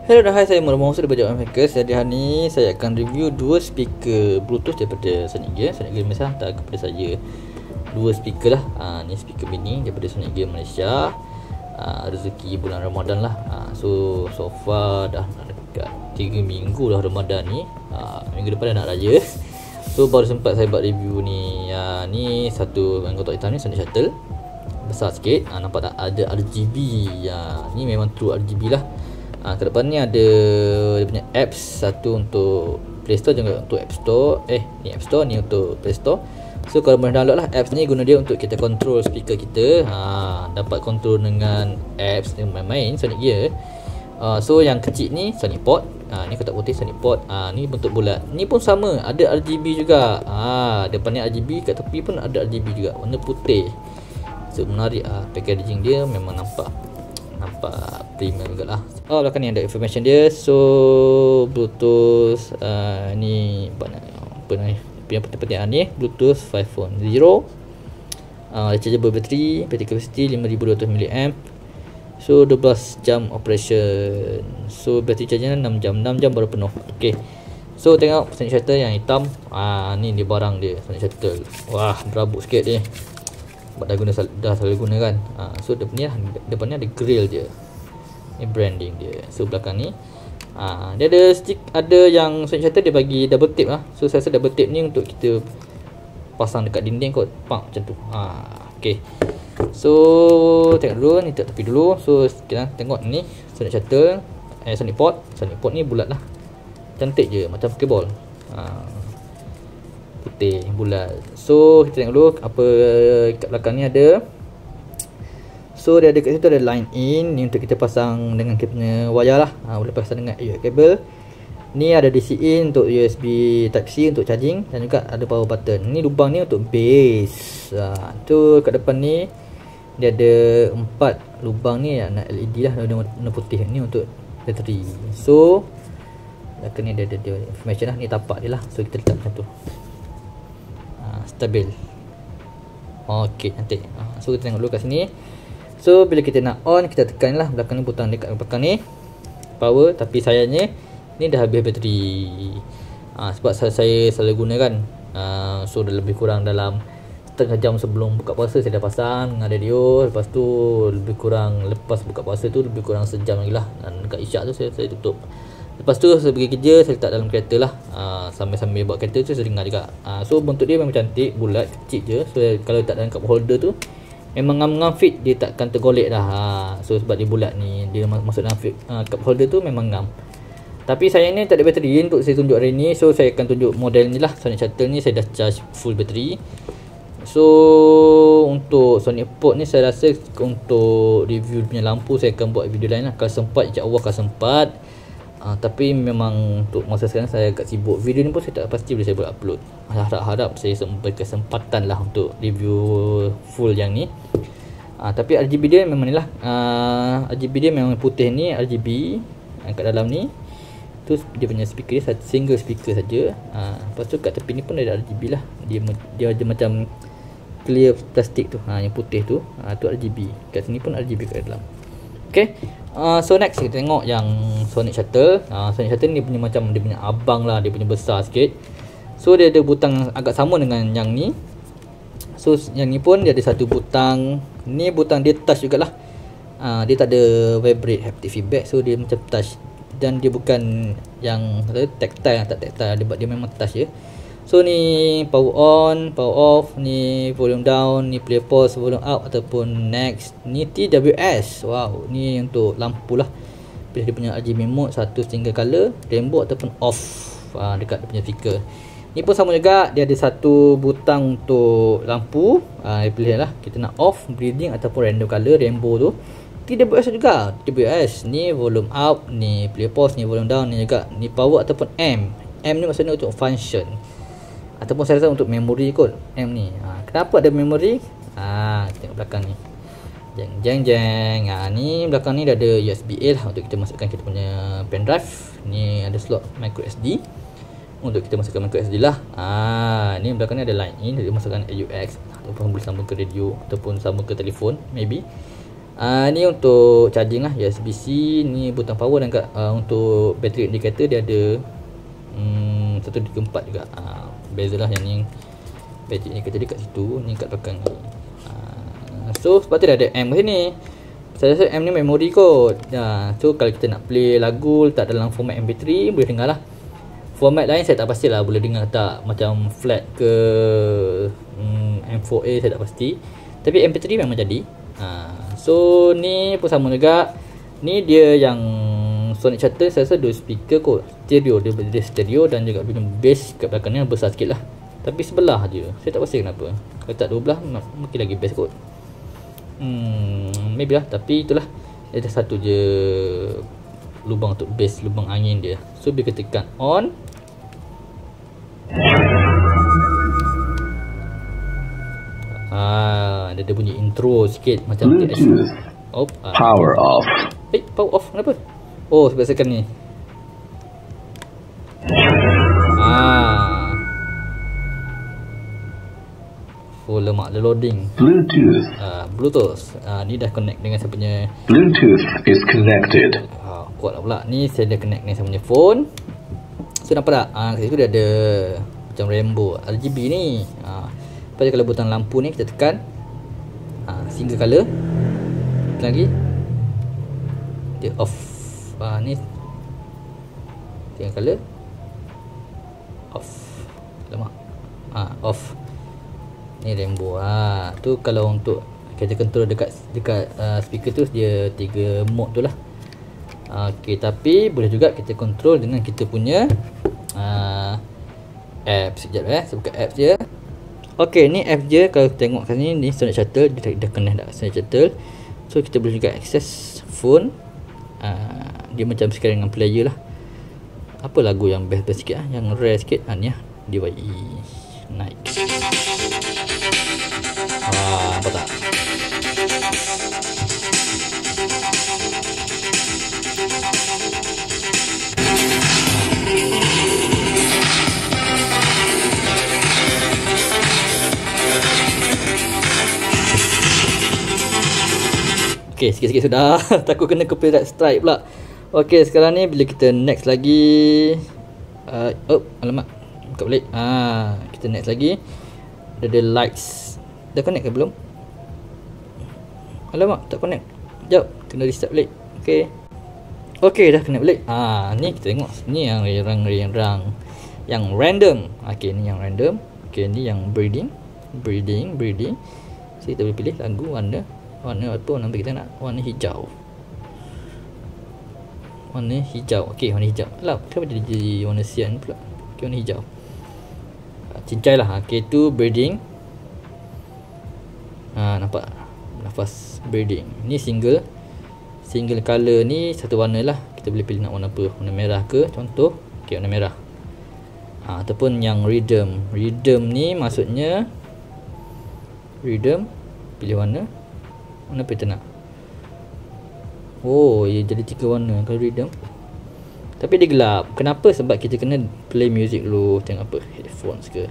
Hello dan hai, saya Muhammad dari Bajak Makers. Jadi hari ni saya akan review dua speaker Bluetooth daripada Sonic Gear. Sonic Gear Malaysia hantar kepada saya dua speaker lah. Ni speaker mini daripada Sonic Gear Malaysia. Rezeki bulan Ramadan lah. So far dah dekat 3 minggu dah Ramadan ni. Minggu depan dah nak raya. So baru sempat saya buat review ni. Ni satu yang kotak hitam ni Sonic Shuttle. Besar sikit. Nampak tak ada RGB. Ni memang true RGB lah. Ke depan ni ada dia punya apps, satu untuk Play Store juga untuk App Store. Ni App Store, ni untuk Play Store. So kalau boleh download lah apps ni, guna dia untuk kita control speaker kita. Dapat control dengan apps yang main-main Sonic Gear. So yang kecil ni Sonic Pod. Ni kotak putih Sonic Pod. Ni bentuk bulat. Ni pun sama, ada RGB juga. Depan ni RGB, kat tepi pun ada RGB juga, warna putih. So menarik. Packaging dia memang nampak premium juga lah. Belakang ni ada information dia. So Bluetooth ni apa ni penting ni, Bluetooth 5.0, rechargeable battery capacity 5200 mAh. So 12 jam operation. So battery charging 6 jam baru penuh. Okay, so tengok Sonic Shuttle yang hitam. Ni dia barang dia, Sonic Shuttle. Wah, berabuk sikit dia. Sebab dah selalu guna kan. So depan ni ada grill dia. Ni branding dia. So belakang ni dia ada stick, ada yang Sonic Shuttle dia bagi double tape lah. So saya rasa double tape ni untuk kita pasang dekat dinding kot, macam tu. Okay, so tengok dulu ni, tepi dulu. So kita tengok ni Sonic Shuttle, Sonic Pod. Sonic Pod ni bulat lah, cantik je, macam Pokeball. Putih bulat. So kita tengok dulu apa kat belakang ni ada. So dia ada kat situ ada line in, ni untuk kita pasang dengan kita punya wayar lah. Boleh pasang dengan AUX kabel. Ni ada DC in untuk USB Type C untuk charging, dan juga ada power button. Ni lubang ni untuk base. Tu kat depan ni dia ada 4 lubang ni yang nak LED lah, warna putih. Ni untuk bateri. So belakang ni dia information lah. Ni tapak dia lah. So kita letak macam tu. Stabil. Okey, cantik. So kita tengok dulu kat sini. So bila kita nak on, kita tekan lah belakang ni, butang dekat belakang ni power. Tapi sayangnya ni dah habis bateri. Sebab saya selalu guna kan. So dah lebih kurang dalam setengah jam sebelum buka puasa saya dah pasang dengan radio. Lepas tu lebih kurang lepas buka puasa tu lebih kurang sejam lagi lah. Dan dekat isyak tu saya tutup. Lepas tu saya pergi kerja, saya letak dalam kereta lah. Sambil buat kereta tu saya dengar juga. So bentuk dia memang cantik, bulat, kecil je. So kalau letak dalam cup holder tu memang ngam-ngam fit, dia takkan tergolek dah. So sebab dia bulat ni, dia masuk dalam fit, cup holder tu memang ngam. Tapi sayangnya tak ada bateri untuk saya tunjuk hari ni. So saya akan tunjuk model ni lah, Sonic Shuttle ni saya dah charge full bateri. So untuk Sonic Pod ni saya rasa untuk review punya lampu saya akan buat video lain lah. Kalau sempat, insya-Allah kalau sempat. Tapi memang untuk masa sekarang saya agak sibuk. Video ni pun saya tak pasti bila saya boleh upload. Harap-harap saya berkesempatan lah untuk review full yang ni. Tapi RGB dia memang ni lah. RGB dia memang putih ni RGB kat dalam ni. Tu dia punya speaker dia single speaker saja. Lepas tu kat tepi ni pun ada RGB lah. Dia ada macam clear plastik tu. Yang putih tu, tu RGB. Kat sini pun RGB kat dalam. Okay. So next kita tengok yang Sonic Shuttle. Sonic Shuttle ni punya macam dia punya abang lah, dia punya besar sikit. So dia ada butang agak sama dengan yang ni. So yang ni pun dia ada satu butang. Ni butang dia touch jugalah. Dia tak ada vibrate haptic feedback. So dia macam touch. Dan dia bukan yang tactile, tak tactile. Dia memang touch je. So ni power on, power off, ni volume down, ni play pause, volume up ataupun next. Ni TWS. Wow, ni untuk lampu lah. Pilih dia punya RGB mode, satu single color, rainbow ataupun off. Dekat dia punya speaker. Ni pun sama juga, dia ada satu butang untuk lampu. Pilih lah, kita nak off, breathing ataupun random color, rainbow tu. TWS juga, TWS. Ni volume up, ni play pause, ni volume down, ni juga ni power ataupun M. M ni maksudnya untuk function. Ataupun saya rasa untuk memori kot M ni. Kenapa ada memori? Tengok belakang ni. Jeng. Ni belakang ni dah ada USB A lah untuk kita masukkan kita punya pen drive. Ni ada slot micro SD untuk kita masukkan micro SD lah. Ni belakang ni ada line in, dia masukkan AUX ataupun boleh sambung ke radio ataupun sambung ke telefon maybe. Ni untuk charging lah, USB-C. Ni butang power dan untuk battery indicator dia ada 134 juga. Beza lah, yang ni battery indicator dia kat situ, ni kat belakang ni. So sebab tu dia ada M kat sini. Saya rasa M ni memori kot. So kalau kita nak play lagu letak dalam format MP3 boleh dengar lah. Format lain saya tak pasti lah boleh dengar tak, macam flat ke M4A saya tak pasti. Tapi MP3 memang jadi. So ni pun sama juga. Ni dia yang Sonic Chatter, saya rasa 2 speaker kot. Stereo, dia stereo dan juga punya bass kat belakang ni besar sikit lah. Tapi sebelah je, saya tak pasti kenapa. Kalau tak 12 mungkin lagi best kot. Maybe lah, tapi itulah, ada satu je lubang untuk bass, lubang angin dia. So bila kita tekan on, ada bunyi intro sikit macam Bluetooth. Power off. Power off kenapa? Oh sebab sekarang ni. Oh lemak, dia loading. Bluetooth. Bluetooth. Ni dah connect dengan saya punya. Bluetooth is connected. Kuat lah pula. Ni saya dah connect dengan saya punya phone. So nampak tak? Kat situ dia ada macam rainbow RGB ni. Lepas kalau butang lampu ni kita tekan single color. Lagi dia off. Ni single color off. Lemak. Off. Ni rainbow. Tu kalau untuk kita control dekat speaker tu dia 3 mode tu lah. Okey, tapi boleh juga kita control dengan kita punya apps. Sekejap saya buka apps je. Okey, ni app je. Kalau tengok kat sini ni Sonic Chatter, dia dah connect dah Sonic Chatter. So kita boleh juga access phone. Dia macam sekarang dengan player lah. Apa lagu yang best sikit yang rare sikit ni lah, DYE naik. Apa tak? Okey, sikit-sikit sudah. Takut kena copyright strike pula. Okey, sekarang ni bila kita next lagi. Alamak. Buka balik. Kita next lagi. Ada lights. Dah connect ke belum? Alamak, tak connect. Sekejap, kena restart balik. Okey. Okey, dah connect balik. Ni kita tengok. Ni yang yang random. Okey, ni yang random. Okey, ni yang breeding. So kita boleh pilih lagu, warna apa nampak kita nak. Warna hijau. Okey, warna hijau. Alah, kenapa dia jadi warna cyan pula? Okey, warna hijau. Cincai lah. Okey, tu breeding. Nampak nafas breeding. Ni single color ni satu warna lah. Kita boleh pilih nak warna apa. Warna merah ke contoh. Okey, warna merah. Ataupun yang rhythm ni maksudnya pilih warna apa kita nak. Ia jadi 3 warna kalau rhythm. Tapi dia gelap. Kenapa? Sebab kita kena play music dulu. Tengok apa, headphones ke.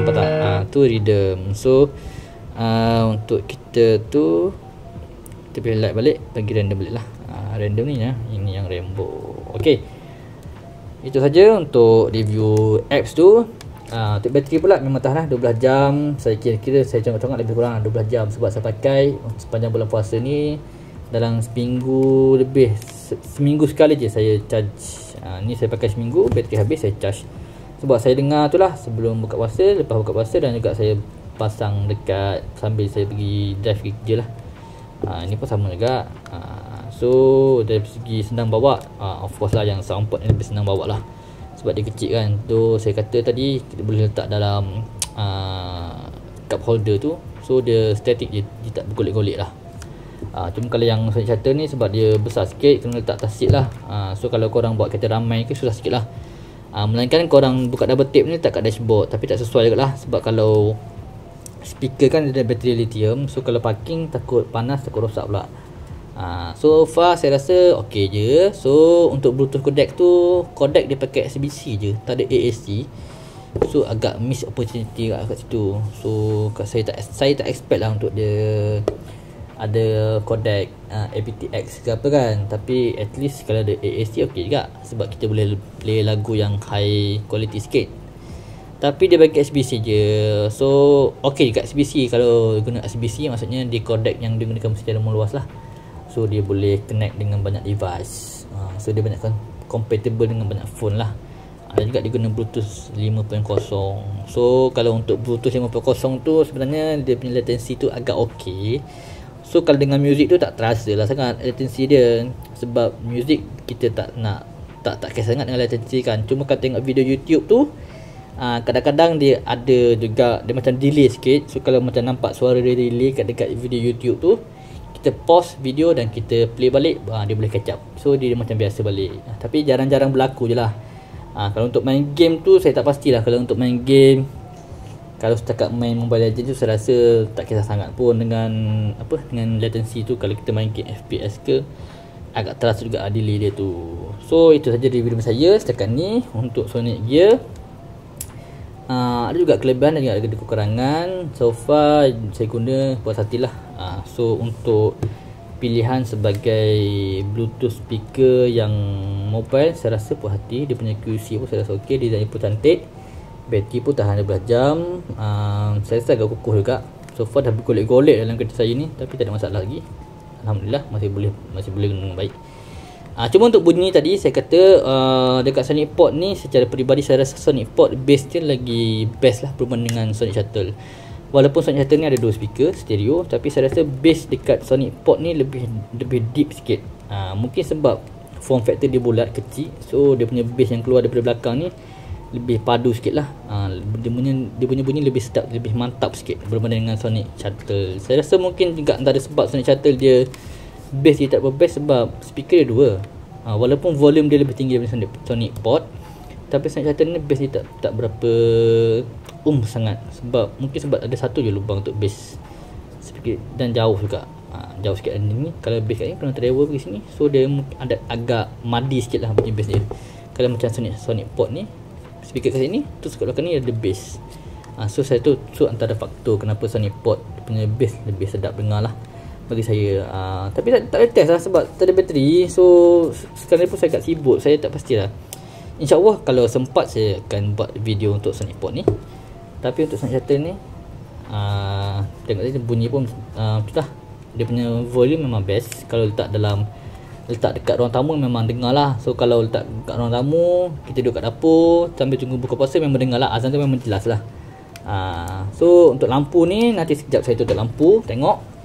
Apa tak? Tu rhythm. So untuk kita tu kita pilih light balik, bagi random balik lah. Random ni ya. Ini yang rainbow. Okey, itu saja untuk review apps tu. Untuk bateri pula memang tahan lah 12 jam. Saya kira-kira saya congak-congak lebih kurang 12 jam. Sebab saya pakai sepanjang bulan puasa ni dalam seminggu lebih. Seminggu sekali je saya charge. Ni saya pakai seminggu, bateri habis saya charge. Sebab saya dengar tu lah sebelum buka puasa, lepas buka puasa, dan juga saya pasang dekat sambil saya pergi drive kerja lah. Ni pun sama juga. So dari segi senang bawa, of course lah yang soundpod ni lebih senang bawa lah. Sebab dia kecil kan. Tu saya kata tadi kita boleh letak dalam cup holder tu. So dia static je, dia tak bergolek-golek lah. Cuma kalau yang Sonic Chatter ni sebab dia besar sikit, kena letak atas seat lah. So kalau korang buat kereta ramai ke susah sikit lah. Melainkan korang buka double tape ni letak kat dashboard. Tapi tak sesuai juga lah. Sebab kalau speaker kan ada bateri lithium. So kalau parking takut panas, takut rosak pula. So far saya rasa ok je. So untuk Bluetooth codec tu, codec dia pakai XBC je, tak ada AAC. So agak miss opportunity kat situ. So saya tak expect lah untuk dia ada codec aptX ke apa kan. Tapi at least kalau ada AAC okey juga, sebab kita boleh play lagu yang high quality sikit. Tapi dia bagi XBC je. So okey dekat XBC. Kalau guna XBC maksudnya dia codec yang digunakan secara meluas lah. So dia boleh connect dengan banyak device. So dia banyak compatible dengan banyak phone lah. Ada juga dia guna Bluetooth 5.0. So kalau untuk Bluetooth 5.0 tu sebenarnya dia punya latency tu agak okey. So kalau dengan music tu tak terasa lah sangat latency dia. Sebab music kita tak kisah sangat dengan latency kan. Cuma kalau tengok video YouTube tu kadang-kadang dia ada juga, dia macam delay sikit. So kalau macam nampak suara dia delay dekat video YouTube tu, kita pause video dan kita play balik, dia boleh catch up. So dia macam biasa balik. Tapi jarang-jarang berlaku je lah. Kalau untuk main game tu saya tak pastilah. Kalau untuk main game, kalau setakat main Mobile Legends tu saya rasa tak kisah sangat pun dengan dengan latency tu. Kalau kita main game FPS ke, agak terasa juga delay dia tu. So itu saja review saya setakat ni untuk Sonic Gear. Ada juga kelebihan dan juga ada kekurangan. So far saya guna puas hatilah. So untuk pilihan sebagai Bluetooth speaker yang mobile, saya rasa puas hati. Dia punya QC pun saya rasa okey, design pun cantik, bateri pun tahan 12 jam. Saya rasa agak kukuh juga. So far dah bergolek-golek dalam kereta saya ni, tapi tak ada masalah lagi. Alhamdulillah masih boleh guna dengan baik. Cuma untuk bunyi tadi saya kata dekat Sonic Pod ni, secara peribadi saya rasa Sonic Pod bass dia lagi best lah berbanding dengan Sonic Shuttle. Walaupun Sonic Shuttle ni ada 2 speaker stereo, tapi saya rasa bass dekat Sonic Pod ni lebih deep sikit. Mungkin sebab form factor dia bulat kecil, so dia punya bass yang keluar daripada belakang ni lebih padu sikit lah. Dia punya bunyi lebih sedap, lebih mantap sikit berbanding dengan Sonic Shuttle. Saya rasa mungkin juga antara sebab Sonic Shuttle dia bass dia tak berbest sebab speaker dia 2. Walaupun volume dia lebih tinggi daripada Sonic Pod, tapi Sonic Shuttle ni bass dia tak berapa sangat. Mungkin sebab ada satu je lubang untuk bass speaker, dan jauh juga. Jauh sikit dari ni. Kalau bass kat ni kena travel pergi sini, so dia ada agak muddy sikit lah bunyi bass dia. Kalau macam Sonic Pod ni, speaker kat sini, terus kat belakang ni ada bass. So saya tu antara faktor kenapa Sonic Pod punya bass lebih sedap dengar lah bagi saya. Tapi tak ada test lah sebab tak ada bateri. So sekarang ni pun saya kat sibuk, saya tak pastilah. InsyaAllah kalau sempat saya akan buat video untuk Sonic Pod ni. Tapi untuk Sonic Shuttle ni tengok tadi bunyi pun lah. Dia punya volume memang best. Kalau letak dekat ruang tamu memang dengar lah. So kalau letak dekat ruang tamu, kita duduk kat dapur sambil tunggu buka puasa, memang dengar lah. Azan tu memang jelas lah. So untuk lampu ni, nanti sekejap saya tutup lampu, tengok.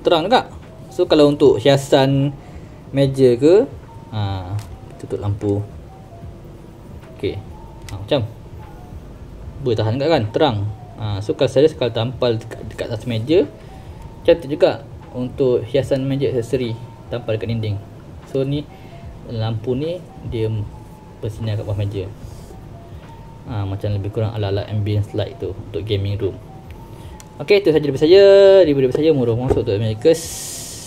Terang juga. So kalau untuk hiasan meja ke, tutup lampu. Okey. Macam boleh tahan juga kan, terang. So kalau tampal dekat atas meja, cantik juga untuk hiasan meja aksesori tampal dekat dinding. So ni lampu ni dia bersinar kat bawah meja. Macam lebih kurang ala-ala ambience light tu untuk gaming room. Okey, itu saja daripada saya. Review daripada saya murah masuk untuk Americas.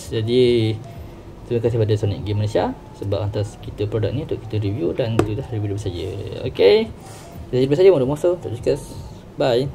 Jadi terima kasih pada Sonic Gear Malaysia sebab hantar kita produk ni untuk kita review, dan itu dah review daripada saya. Okey, jadi daripada saya murah masuk untuk Americas. Bye.